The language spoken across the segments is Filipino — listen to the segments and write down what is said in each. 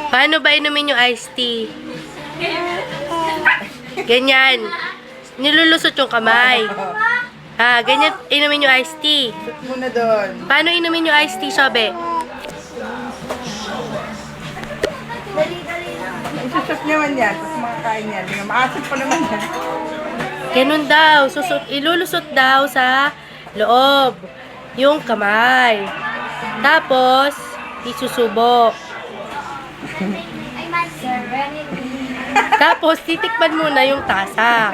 Paano ba inumin yung iced tea? Ganyan. Nilulusot yung kamay. Ganyan inumin yung iced tea. Shoot muna doon. Paano inumin yung iced tea, Sobe? Isusot naman yan. Tapos makakain yan. Maasit pa naman yan. Ganun daw. Ilulusot daw sa loob yung kamay. Tapos, isusubok. Tapos, titikman muna yung tasa.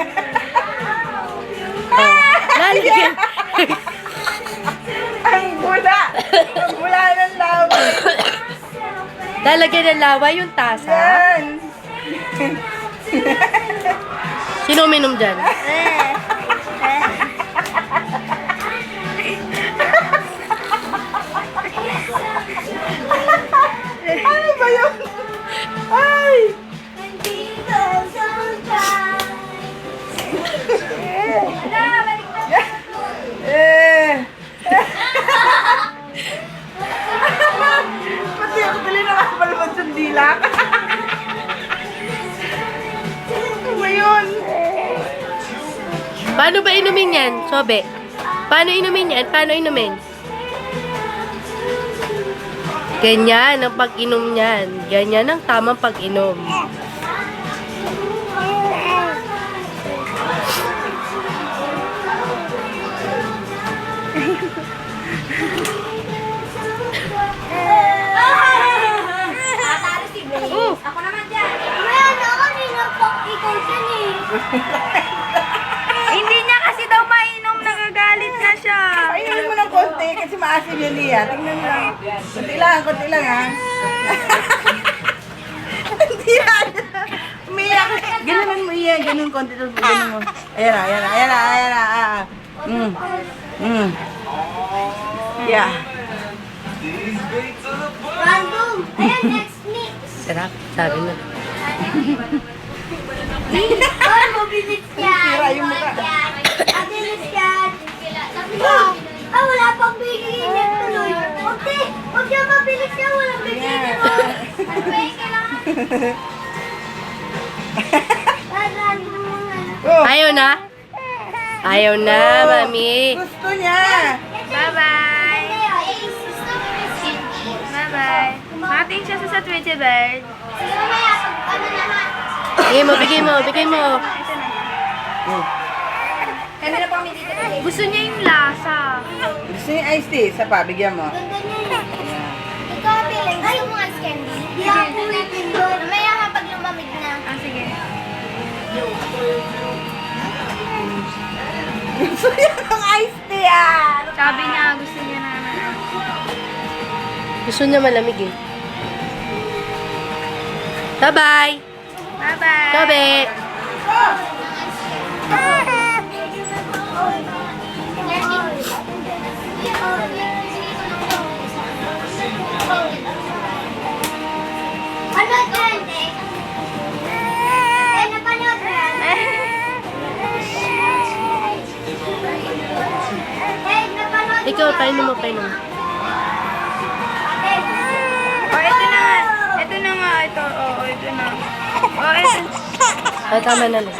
Lalagyan. Ang bula! Ang bula ng lawa. Lalagyan ng lawa yung tasa. Yan! Sino uminom dyan? Ano ba yun? Ay! Pati ako dali nakapalabas yung dila. Ano ba yun? Paano ba inumin yan, Sobe? Paano inumin yan? Paano inumin? Ganyan ang pag-inom niyan. Ganyan ang tamang pag-inom. Ako naman dyan. Mayroon ako ninapok ikaw dyan eh. Hindi niya kasi daw mainom, nagagalit na siya. Painin mo ng konti kasi maasim yan niya. Tingnan mo lang. Konti lang ha. Hindi yan. Umiyak. Ganunan mo yan. Ganun konti. Ganun mo. Ayan na, ayan na, ayan na, ayan na. Yeah. Random. Ayan, next mix. Sarap, sabi na. Oh, mabilis yan. Sira yung mukha. Mabilis yan. Sabi mo, wala pang bigay niya tuloy. Huwag yan mabilis yan. Walang bigay niya. Ano ba yung kailangan? Random mo nga. Oh, Ayaw na? Ayaw na, mami. gusto niya. Bye-bye. Bye-bye. Nakating siya sa Twitchy Bird. Sige, mamaya, pag ano naman. Bigay mo, bigay mo, bigay mo. Kanina pa kami dito. Gusto niya yung lasa. Gusto niya iced tea. Isa pa, bigyan mo. Ganda niya yun. Ikaw, Bilang. Gusto mo ice candy? Di ako ulitin doon. Mamaya kapag lumamig na. Ah, sige. Gusto niya ng iced tea ah. Sabi niya, gusto niya na. Gusto niya malamig eh. Bye-bye. Bye-bye. Sobe. Ano dyan? Ay, napanood mo yan? Ay, napanood mo Ikaw, yan? painom mo, painom mo. Oh, ito na nga. Ito na nga. Ito. Oh, ito na. Oh, ito. Tama na lang.